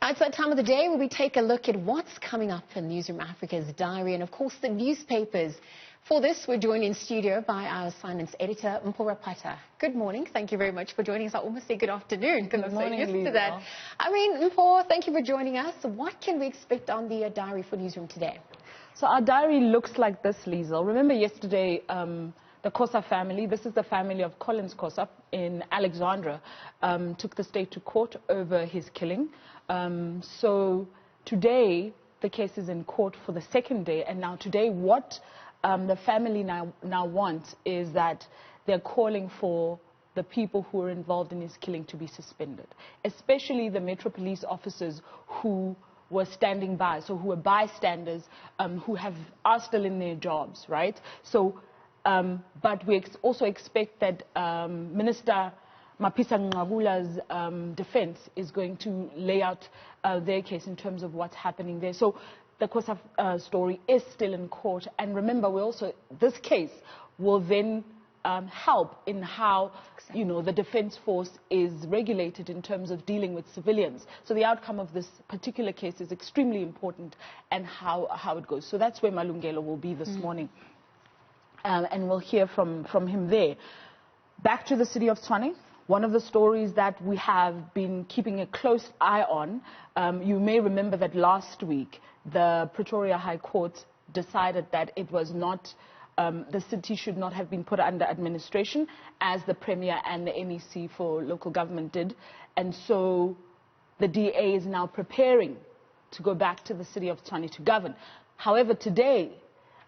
It's that time of the day where we take a look at what's coming up in Newzroom Afrika's diary and, of course, the newspapers. For this, we're joined in studio by our science editor, Mpho Raphata. Good morning. Thank you very much for joining us. I almost say good afternoon. Good morning, used Lisa. to that. Mpho, thank you for joining us. What can we expect on the diary for Newzroom today? So our diary looks like this, Lisa. Remember yesterday, the Khosa family, this is the family of Collins Khosa in Alexandra, took the state to court over his killing. So today, the case is in court for the second day. And now today, what the family now wants is that they're calling for the people who were involved in his killing to be suspended, especially the Metro Police officers who were standing by, so who were bystanders, who are still in their jobs, right? So, but we also expect that Minister Mapisa Ngqabula's defense is going to lay out their case in terms of what's happening there. So the Khosa story is still in court. And remember, this case will then help in how, the defense force is regulated in terms of dealing with civilians. So the outcome of this particular case is extremely important, and how it goes. So that's where Malungelo will be this morning. And we'll hear from him there. Back to the city of Tshwane. One of the stories that we have been keeping a close eye on, you may remember that last week the Pretoria High Court decided that it was not, the city should not have been put under administration, as the Premier and the MEC for local government did. And so the DA is now preparing to go back to the city of Tshwane to govern. However, today,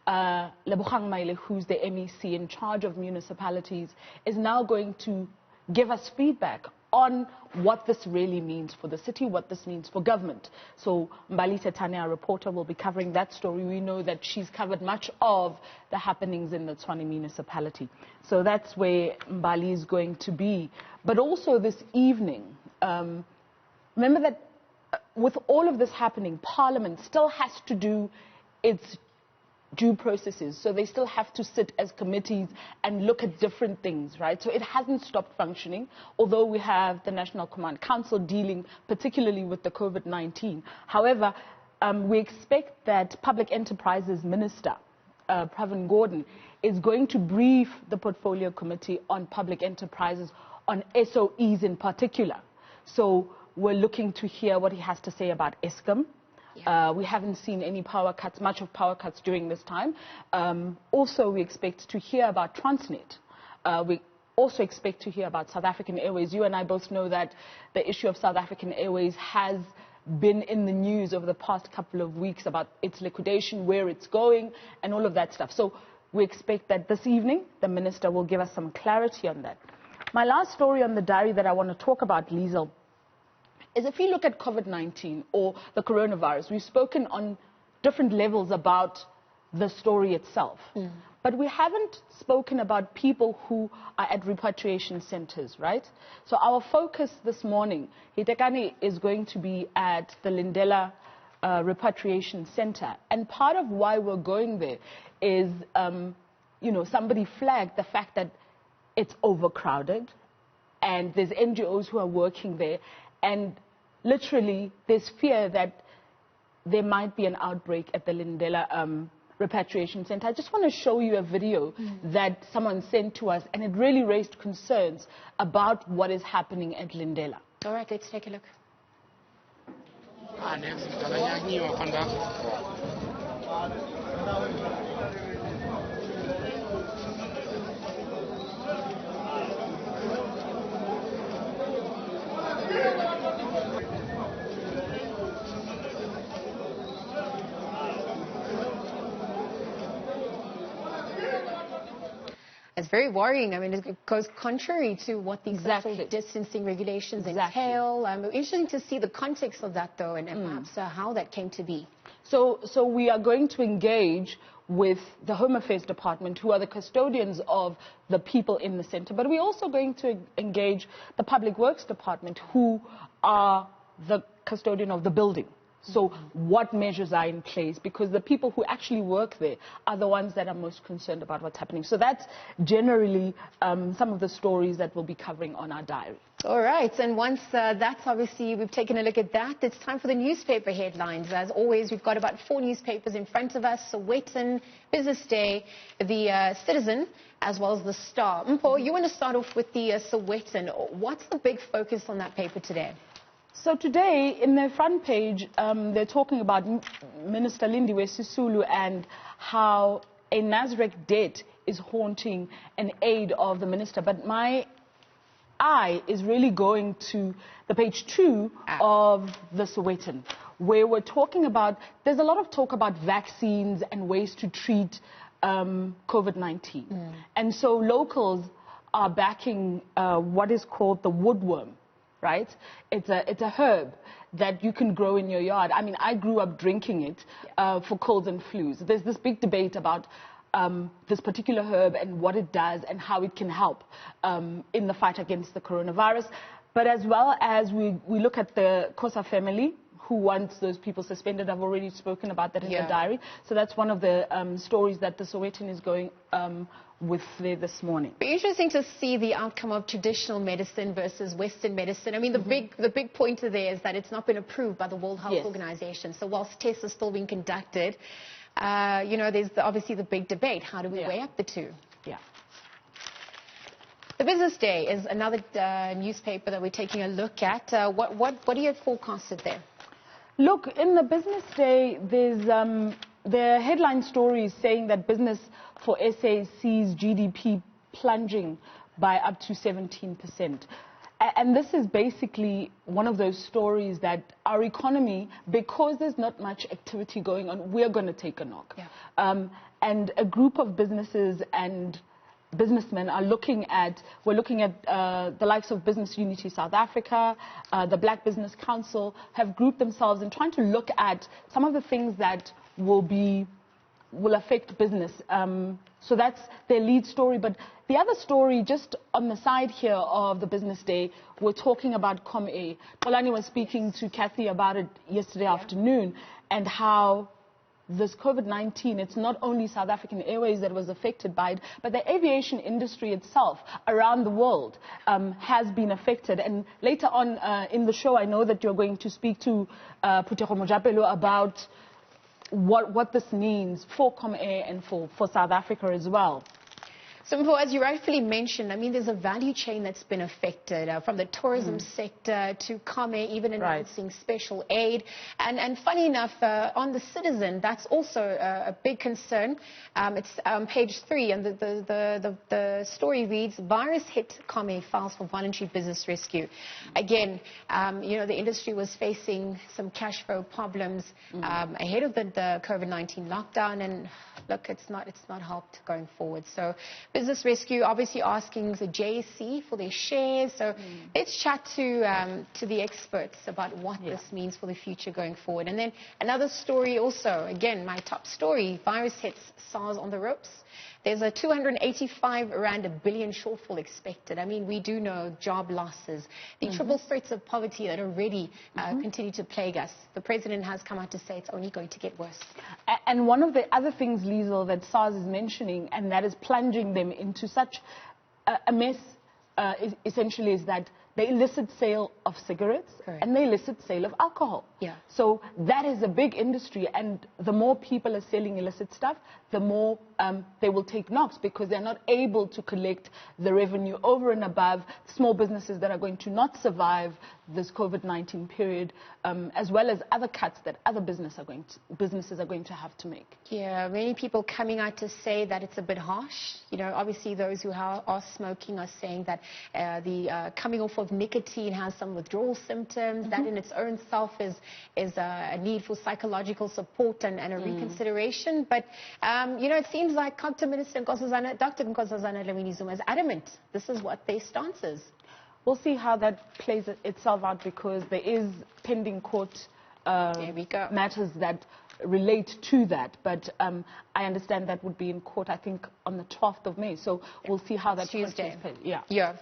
Lebogang Maile, who's the MEC in charge of municipalities, is now going to give us feedback on what this really means for the city, what this means for government. So Mbali Tetane, our reporter, will be covering that story. We know that she's covered much of the happenings in the Tshwane municipality. So that's where Mbali is going to be. But also this evening, remember that with all of this happening, Parliament still has to do its due processes. So they still have to sit as committees and look at different things, right? So it hasn't stopped functioning, although we have the National Command Council dealing particularly with the COVID-19. However, we expect that Public Enterprises Minister, Pravin Gordhan, is going to brief the Portfolio Committee on public enterprises, on SOEs in particular. So we're looking to hear what he has to say about Eskom. We haven't seen any power cuts, much of power cuts during this time. Also, we expect to hear about Transnet. We also expect to hear about South African Airways. You and I both know that the issue of South African Airways has been in the news over the past couple of weeks about its liquidation, where it's going, and all of that stuff. So we expect that this evening, the minister will give us some clarity on that. My last story on the diary that I want to talk about, Liesel, is if you look at COVID-19 or the coronavirus, we've spoken on different levels about the story itself. But we haven't spoken about people who are at repatriation centers, right? So our focus this morning, Hitekani is going to be at the Lindela Repatriation Center. And part of why we're going there is, somebody flagged the fact that it's overcrowded and there's NGOs who are working there. And literally, there's fear that there might be an outbreak at the Lindela Repatriation Center. I just want to show you a video that someone sent to us, and it really raised concerns about what is happening at Lindela. All right, let's take a look. It's very worrying. I mean, it goes contrary to what these social distancing regulations entail. Interesting to see the context of that, though, and perhaps how that came to be. So we are going to engage with the Home Affairs Department, who are the custodians of the people in the center. But we're also going to engage the Public Works Department, who are the custodian of the building. So what measures are in place? Because the people who actually work there are the ones that are most concerned about what's happening. So that's generally some of the stories that we'll be covering on our diary. All right, and once that's obviously, we've taken a look at that, it's time for the newspaper headlines. As always, we've got about 4 newspapers in front of us: Sowetan, Business Day, the Citizen, as well as the Star. Mpho, you want to start off with the Sowetan. What's the big focus on that paper today? So today, in their front page, they're talking about Minister Lindiwe Sisulu and how a Nasrec debt is haunting an aide of the minister. But my eye is really going to the page 2 of the Sowetan, where we're talking about, there's a lot of talk about vaccines and ways to treat COVID-19. And so locals are backing what is called the woodworm. Right? It's a herb that you can grow in your yard. I mean, I grew up drinking it for colds and flus. There's this big debate about this particular herb and what it does and how it can help in the fight against the coronavirus. But as well as we look at the Khosa family, who wants those people suspended. I've already spoken about that in the diary. So that's one of the stories that the Sowetan is going with there this morning. Be interesting to see the outcome of traditional medicine versus Western medicine. I mean, the big pointer there is that it's not been approved by the World Health Organization. So whilst tests are still being conducted, you know, there's obviously the big debate. How do we weigh up the two? The Business Day is another newspaper that we're taking a look at. What are your forecasted there? Look, in the Business Day, there's the headline story is saying that business for SA sees GDP plunging by up to 17%. And this is basically one of those stories that our economy, because there's not much activity going on, we're going to take a knock. And a group of businesses and businessmen are looking at, we're looking at the likes of Business Unity South Africa, the Black Business Council have grouped themselves in trying to look at some of the things that will affect business. So that's their lead story. But the other story, just on the side here of the Business Day, we're talking about ComA. Polani was speaking to Kathy about it yesterday afternoon, and how this COVID-19, it's not only South African Airways that was affected by it, but the aviation industry itself around the world has been affected. And later on in the show, I know that you're going to speak to Phuthego Mojapelo about what this means for ComA and for South Africa as well. So, Mpho, as you rightfully mentioned, I mean, there's a value chain that's been affected, from the tourism sector to ComA, even announcing special aid. And funny enough, on the Citizen, that's also a big concern. It's page 3, and the story reads, virus hit ComA, files for voluntary business rescue. Again, you know, the industry was facing some cash flow problems ahead of the COVID-19 lockdown, and look, it's not helped going forward. So Business Rescue obviously asking the JSE for their shares. So let's chat to the experts about what this means for the future going forward. And then another story also, again, my top story, virus hits SARS on the ropes. There's a 285 Rand billion shortfall expected. I mean, we do know job losses, the triple threats of poverty that already continue to plague us. The president has come out to say it's only going to get worse. And one of the other things, Liesl, that SARS is mentioning, and that is plunging them into such a mess, essentially, is that the illicit sale of cigarettes and the illicit sale of alcohol. So that is a big industry, and the more people are selling illicit stuff, the more they will take knocks, because they're not able to collect the revenue over and above small businesses that are going to not survive this COVID-19 period, as well as other cuts that other businesses are going to have to make. Yeah, many people coming out to say that it's a bit harsh. You know, obviously those who are smoking are saying that the coming off of nicotine has some withdrawal symptoms. That in its own self is a need for psychological support and a reconsideration. But you know, it seems like Dr. Nkosazana Dlamini Zuma is adamant. This is what their stance is. We'll see how that plays itself out, because there is pending court matters that relate to that. But I understand that would be in court, I think, on the 12th of May. So we'll see how that Tuesday.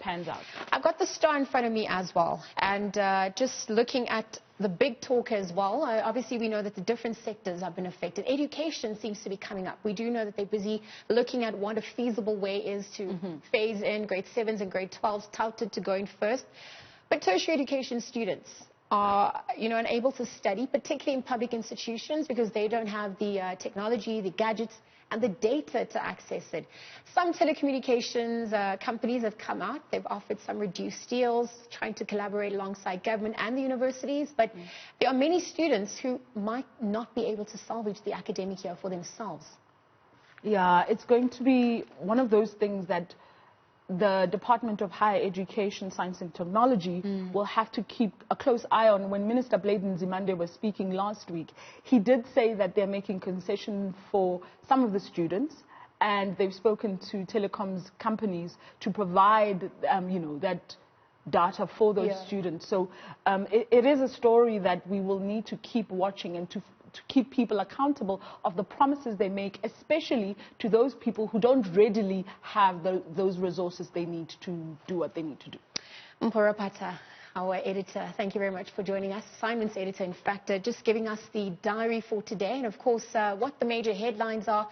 Pans out. I've got the Star in front of me as well. And just looking at the big talk as well, obviously we know that the different sectors have been affected. Education seems to be coming up. We do know that they're busy looking at what a feasible way is to phase in grade 7s and grade 12s, touted to going first. But tertiary education students are, unable to study, particularly in public institutions, because they don't have the technology, the gadgets, and the data to access it. Some telecommunications companies have come out. They've offered some reduced deals, trying to collaborate alongside government and the universities. But there are many students who might not be able to salvage the academic year for themselves. Yeah, it's going to be one of those things that the Department of Higher Education, Science and Technology will have to keep a close eye on. When Minister Bladen Zimande was speaking last week, he did say that they're making concession for some of the students, and they've spoken to telecoms companies to provide, that data for those students. So it is a story that we will need to keep watching and to keep people accountable of the promises they make, especially to those people who don't readily have those resources they need to do what they need to do. Mpho Raphata, our editor, thank you very much for joining us. Assignments editor, in fact, just giving us the diary for today, and of course what the major headlines are